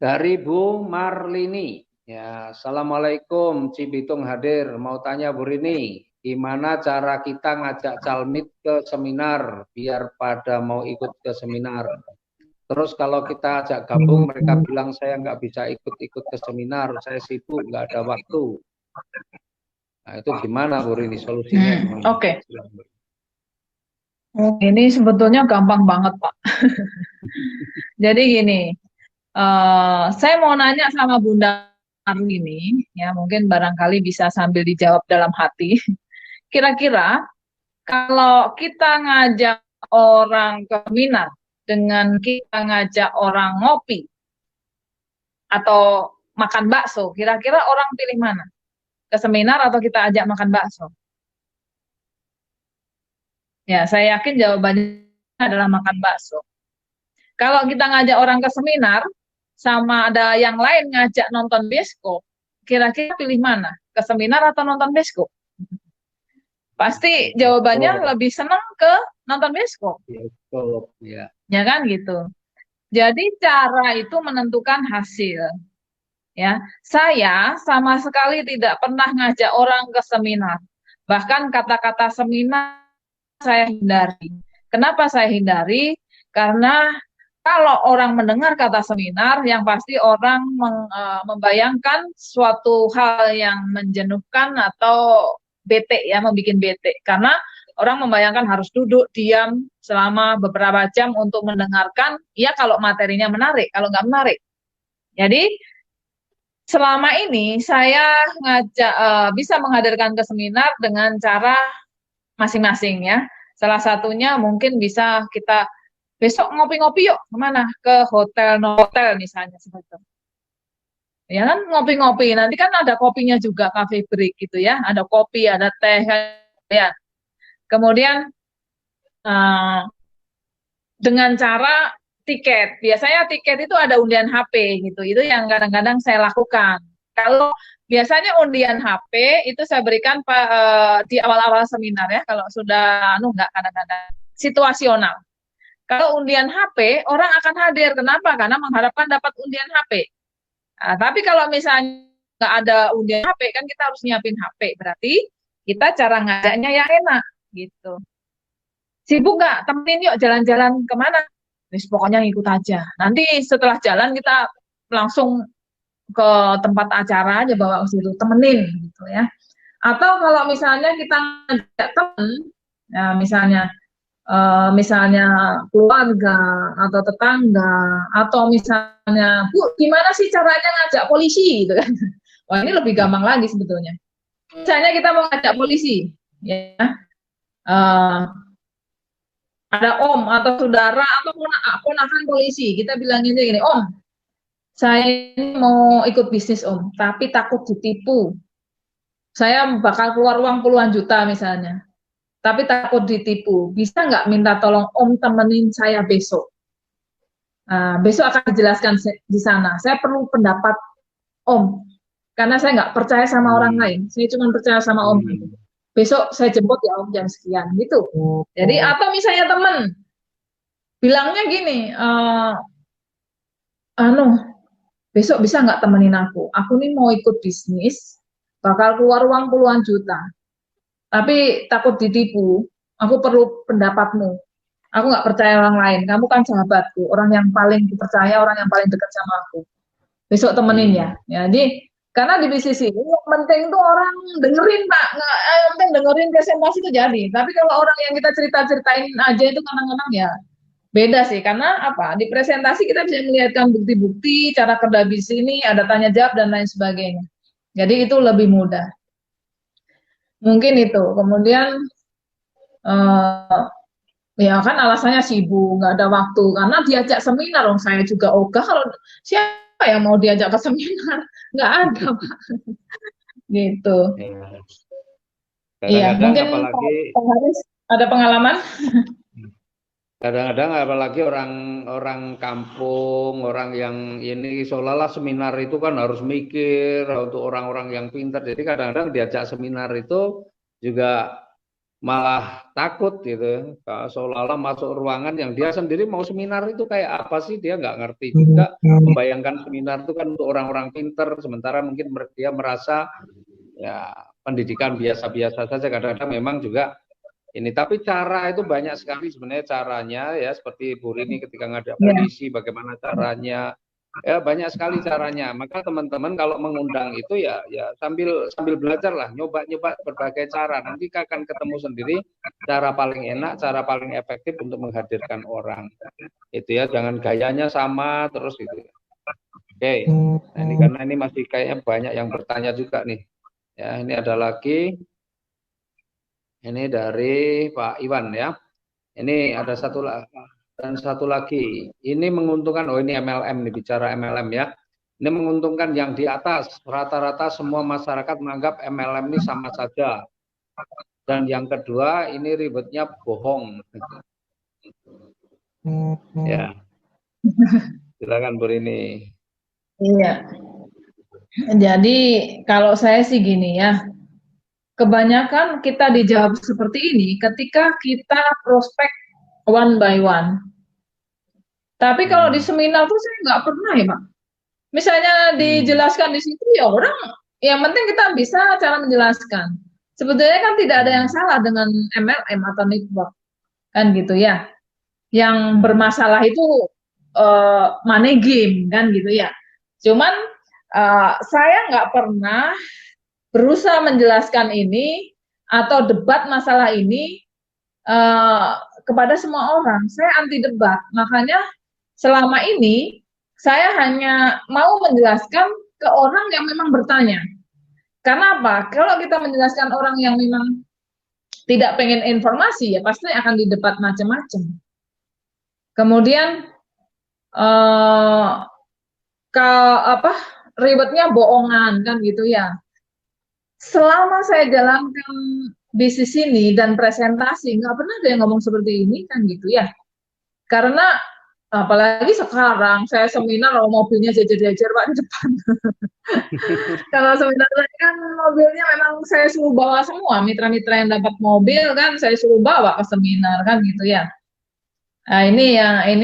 Dari Bu Marlini. Ya, Assalamualaikum, Cibitung hadir. Mau tanya Bu Rini, gimana cara kita ngajak calmit ke seminar biar pada mau ikut ke seminar? Terus kalau kita ajak gabung, mereka bilang saya nggak bisa ikut-ikut ke seminar, saya sibuk, nggak ada waktu. Nah, itu gimana Bu Rini, solusinya gimana? Oke. Ini sebetulnya gampang banget, Pak. Jadi gini, saya mau nanya sama Bunda Arlini, ya mungkin barangkali bisa sambil dijawab dalam hati. Kira-kira kalau kita ngajak orang ke seminar dengan kita ngajak orang ngopi atau makan bakso, kira-kira orang pilih mana? Ke seminar atau kita ajak makan bakso? Ya, saya yakin jawabannya adalah makan bakso. Kalau kita ngajak orang ke seminar, sama ada yang lain ngajak nonton bioskop, kira-kira pilih mana? Ke seminar atau nonton bioskop? Pasti jawabannya Oh, lebih senang ke nonton bioskop, bioskop, ya. ya kan gitu. Jadi cara itu menentukan hasil, ya. Saya sama sekali tidak pernah ngajak orang ke seminar. Bahkan kata-kata seminar saya hindari. Kenapa saya hindari? Karena kalau orang mendengar kata seminar, yang pasti orang membayangkan suatu hal yang menjenuhkan atau bete ya, membuat bete. Karena orang membayangkan harus duduk diam selama beberapa jam untuk mendengarkan, ya kalau materinya menarik, kalau nggak menarik. Jadi selama ini saya ngajak bisa menghadirkan ke seminar dengan cara masing-masing ya. Salah satunya mungkin bisa kita besok ngopi-ngopi yuk kemana? Ke hotel, no hotel misalnya seperti itu. Ya kan ngopi-ngopi. Nanti kan ada kopinya juga cafe break gitu ya. Ada kopi, ada teh ya. Kemudian uh, dengan cara tiket. Biasanya tiket itu ada undian HP gitu. Itu yang kadang-kadang saya lakukan. Kalau biasanya undian HP itu saya berikan di awal-awal seminar ya. Kalau sudah enggak kadang-kadang situasional. Kalau undian HP, orang akan hadir. Kenapa? Karena mengharapkan dapat undian HP. Nah, tapi kalau misalnya nggak ada undian HP, kan kita harus nyiapin HP. Berarti kita cara ngajaknya yang enak, gitu. Sibuk nggak? Temenin yuk jalan-jalan kemana? Wis, pokoknya ngikut aja. Nanti setelah jalan kita langsung ke tempat acara aja bawa ke situ, temenin gitu ya. Atau kalau misalnya kita ngajak temen, ya misalnya keluarga atau tetangga atau misalnya Bu gimana sih caranya ngajak polisi gitu kan. Wah ini lebih gampang lagi sebetulnya. Misalnya kita mau ngajak polisi ya uh, ada om atau saudara atau ponakan polisi, kita bilang gini, om saya ini mau ikut bisnis om tapi takut ditipu, saya bakal keluar uang puluhan juta misalnya tapi takut ditipu, bisa nggak minta tolong om temenin saya besok. Besok akan dijelaskan di sana. Saya perlu pendapat Om, karena saya nggak percaya sama orang Hmm. lain. Saya cuma percaya sama Om. Hmm. Besok saya jemput ya Om jam sekian gitu. Jadi atau misalnya teman bilangnya gini, anu besok bisa nggak temenin aku? Aku nih mau ikut bisnis, bakal keluar uang puluhan juta, tapi takut ditipu. Aku perlu pendapatmu. Aku nggak percaya orang lain. Kamu kan sahabatku, orang yang paling dipercaya, orang yang paling dekat sama aku. Besok temenin ya. Hmm. Jadi karena di bisnis ini yang penting tuh orang dengerin Pak, nggak, yang penting dengerin presentasi itu jadi. Tapi kalau orang yang kita cerita-ceritain aja itu kadang-kadang ya beda sih. Karena apa? Di presentasi kita bisa melihatkan bukti-bukti, cara kerja bisnis ini, ada tanya jawab dan lain sebagainya. Jadi itu lebih mudah. Mungkin itu. Kemudian eh, ya kan alasannya sibuk, nggak ada waktu. Karena diajak seminar, dong saya juga ogah kalau siapa yang mau diajak ke seminar? Nggak ada, Pak. Gitu. Ya. Iya, Kadang-kadang mungkin apalagi Pak Haris ada pengalaman? Kadang-kadang apalagi orang kampung, orang yang ini seolah-olah seminar itu kan harus mikir untuk orang-orang yang pintar. Jadi kadang-kadang diajak seminar itu juga malah takut gitu, seolah-olah masuk ruangan yang dia sendiri mau seminar itu kayak apa sih, dia nggak ngerti juga. Membayangkan seminar itu kan untuk orang-orang pinter, sementara mungkin dia merasa ya pendidikan biasa-biasa saja. Kadang-kadang memang juga ini, tapi cara itu banyak sekali sebenarnya caranya ya, seperti Bu Rini ketika ngajak Ya. polisi bagaimana caranya. Ya banyak sekali caranya. Maka teman-teman kalau mengundang itu ya sambil belajar lah, nyoba-nyoba berbagai cara. Nanti akan ketemu sendiri cara paling enak, cara paling efektif untuk menghadirkan orang. Itu ya, jangan gayanya sama terus gitu. Oke. Nah, ini karena ini masih kayaknya banyak yang bertanya juga nih. Ya, ini ada lagi. Ini dari Pak Iwan ya. Ini ada satu lagi. Ini menguntungkan, oh ini MLM nih, bicara MLM ya. Ini menguntungkan yang di atas. Rata-rata semua masyarakat menganggap MLM ini sama saja. Dan yang kedua, ini ribetnya bohong. Ya, silakan Bu Rini. Iya. Jadi kalau saya sih gini ya, kebanyakan kita dijawab seperti ini ketika kita prospek one by one. Tapi kalau di seminar tuh saya nggak pernah ya, Pak. Misalnya dijelaskan di situ ya orang, yang penting kita bisa cara menjelaskan. Sebetulnya kan tidak ada yang salah dengan MLM atau network, kan gitu ya. Yang bermasalah itu money game, kan gitu ya. Cuman saya nggak pernah berusaha menjelaskan ini atau debat masalah ini kepada semua orang. Saya anti debat, makanya selama ini saya hanya mau menjelaskan ke orang yang memang bertanya. Karena apa? Kalau kita menjelaskan orang yang memang tidak pengen informasi, ya pasti akan didebat macam-macam. Kemudian eh, ke apa ribetnya bohongan, kan gitu ya. Selama saya jalankan bisnis ini dan presentasi, nggak pernah ada yang ngomong seperti ini, kan gitu ya. Karena apalagi sekarang saya seminar kalau mobilnya jajar-jajar Pak di depan. Kalau seminar saya kan mobilnya memang saya suruh bawa semua, mitra-mitra yang dapat mobil kan saya suruh bawa ke seminar, kan gitu ya. Nah, ini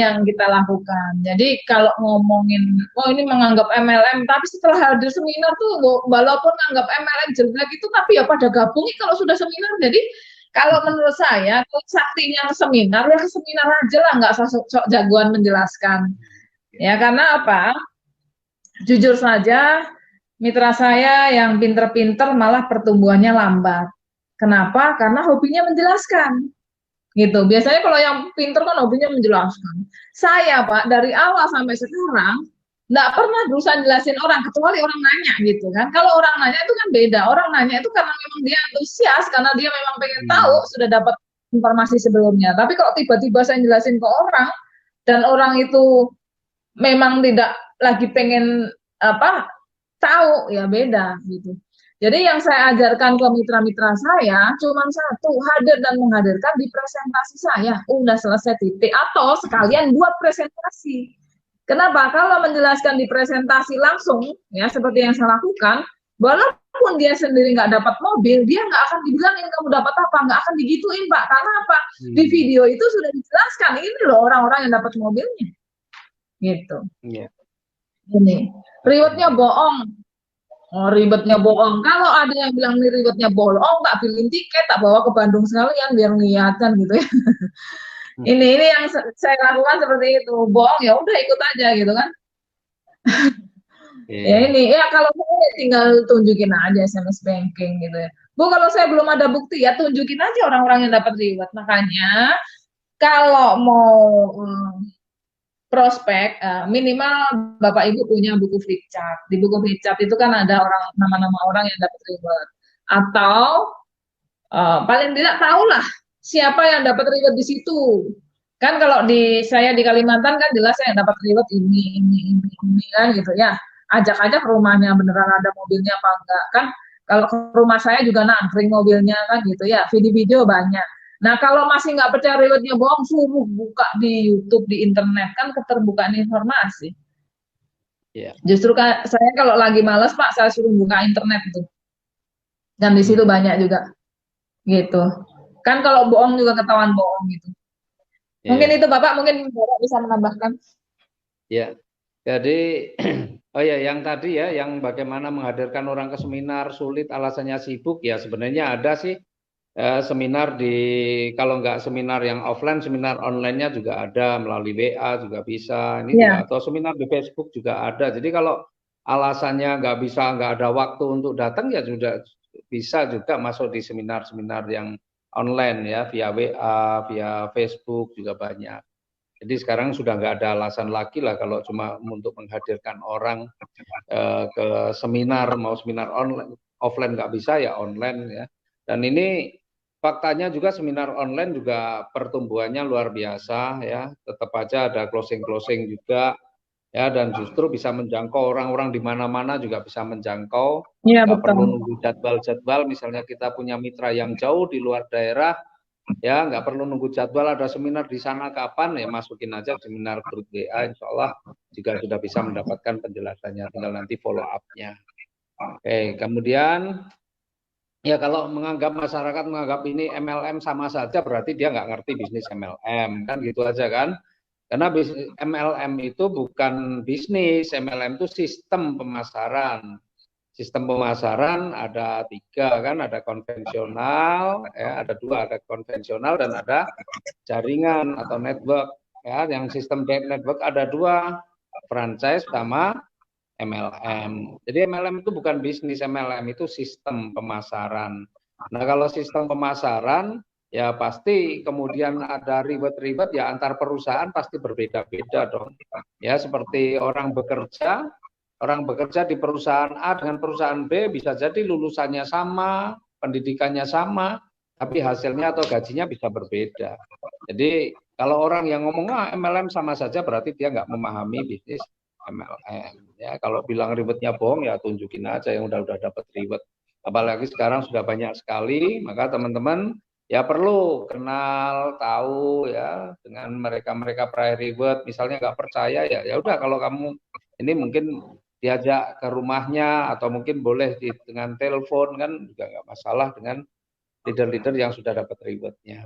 yang kita lakukan. Jadi kalau ngomongin, oh ini menganggap MLM, tapi setelah hadir seminar tuh, walaupun menganggap MLM jelek itu, tapi ya pada gabung kalau sudah seminar. Jadi kalau menurut saya, kalau saktinya seminar, ya ke seminar aja lah, nggak sok jagoan menjelaskan. Ya karena apa? Jujur saja, mitra saya yang pinter-pinter malah pertumbuhannya lambat. Kenapa? Karena hobinya menjelaskan gitu. Biasanya kalau yang pinter kan hobinya menjelaskan. Saya Pak dari awal sampai sekarang nggak pernah berusaha jelasin orang kecuali orang nanya gitu kan. Kalau orang nanya itu kan beda. Orang nanya itu karena memang dia antusias, karena dia memang pengen tahu, sudah dapat informasi sebelumnya. Tapi kalau tiba-tiba saya jelasin ke orang dan orang itu memang tidak lagi pengen apa tahu, ya beda gitu. Jadi yang saya ajarkan ke mitra-mitra saya cuma satu, hadir dan menghadirkan di presentasi saya. Udah selesai titik. Atau sekalian buat presentasi. Kenapa? Kalau menjelaskan di presentasi langsung, ya seperti yang saya lakukan, walaupun dia sendiri nggak dapat mobil, dia nggak akan dibilangin kamu dapat apa, nggak akan digituin Pak. Karena apa? Di video itu sudah dijelaskan, ini loh orang-orang yang dapat mobilnya. Gitu. Ini ribetnya bohong. Oh, ribetnya bohong. Kalau ada yang bilang ini ribetnya bohong, tak beliin tiket, tak bawa ke Bandung sekalian biar ngeliatan gitu ya. Ini yang saya lakukan seperti itu. Bohong ya udah ikut aja gitu kan. Ya ini ya kalau saya tinggal tunjukin aja SMS banking gitu ya. Bu, kalau saya belum ada bukti ya tunjukin aja orang-orang yang dapat reward. Makanya kalau mau prospek, minimal Bapak Ibu punya buku flip chart. Di buku flip chart itu kan ada nama-nama orang yang dapat reward. Atau paling tidak tahulah siapa yang dapat reward di situ. Kan kalau di saya di Kalimantan kan jelas yang dapat reward ini kan gitu ya. Ajak aja ke rumahnya beneran ada mobilnya apa enggak kan. Kalau ke rumah saya juga nangkring mobilnya kan gitu ya. Video-video banyak. Nah, kalau masih nggak percaya rewardnya bohong, suruh buka di YouTube, di internet, kan keterbukaan informasi. Justru kan saya kalau lagi males, Pak, saya suruh buka internet itu. Dan di situ banyak juga. Gitu. Kan kalau bohong juga ketahuan bohong gitu. Mungkin Ya, itu Bapak, mungkin Bapak bisa menambahkan. ya. Jadi, oh ya, yang tadi ya, yang bagaimana menghadirkan orang ke seminar sulit, alasannya sibuk, ya sebenarnya ada sih seminar di, kalau nggak seminar yang offline, seminar online-nya juga ada, melalui WA juga bisa, ini Ya, juga, atau seminar di Facebook juga ada. Jadi kalau alasannya nggak bisa, nggak ada waktu untuk datang, ya sudah bisa juga masuk di seminar-seminar yang online ya, via WA, via Facebook juga banyak. Jadi sekarang sudah nggak ada alasan lagi lah kalau cuma untuk menghadirkan orang ke seminar, mau seminar online, offline nggak bisa ya online ya. Dan ini faktanya juga seminar online juga pertumbuhannya luar biasa ya. Tetap aja ada closing-closing juga ya, dan justru bisa menjangkau orang-orang di mana-mana juga bisa menjangkau. iya Nggak betul. perlu nunggu jadwal-jadwal, misalnya kita punya mitra yang jauh di luar daerah, ya nggak perlu nunggu jadwal ada seminar di sana kapan, ya masukin aja seminar grup WA, insya Allah juga sudah bisa mendapatkan penjelasannya, tinggal nanti follow up-nya. Oke, kemudian ya kalau menganggap masyarakat menganggap ini MLM sama saja, berarti dia nggak ngerti bisnis MLM, kan gitu aja kan. Karena bisnis MLM itu bukan bisnis, MLM itu sistem pemasaran. Sistem pemasaran ada tiga kan, ada konvensional, ya ada dua, ada konvensional dan ada jaringan atau network. Ya, yang sistem network ada dua, franchise sama MLM. Jadi MLM itu bukan bisnis, MLM itu sistem pemasaran. Nah, kalau sistem pemasaran ya pasti kemudian ada ribet-ribet ya, antar perusahaan pasti berbeda-beda dong. Ya seperti orang bekerja di perusahaan A dengan perusahaan B bisa jadi lulusannya sama, pendidikannya sama, tapi hasilnya atau gajinya bisa berbeda. Jadi kalau orang yang ngomong MLM sama saja, berarti dia nggak memahami bisnis MLM. Ya kalau bilang ribetnya bohong, ya tunjukin aja yang udah dapat ribet. Apalagi sekarang sudah banyak sekali, maka teman-teman ya perlu kenal, tahu ya dengan mereka-mereka private. Misalnya nggak percaya ya, ya udah kalau kamu ini mungkin diajak ke rumahnya atau mungkin boleh dengan telepon kan juga nggak masalah dengan leader-leader yang sudah dapat rewardnya.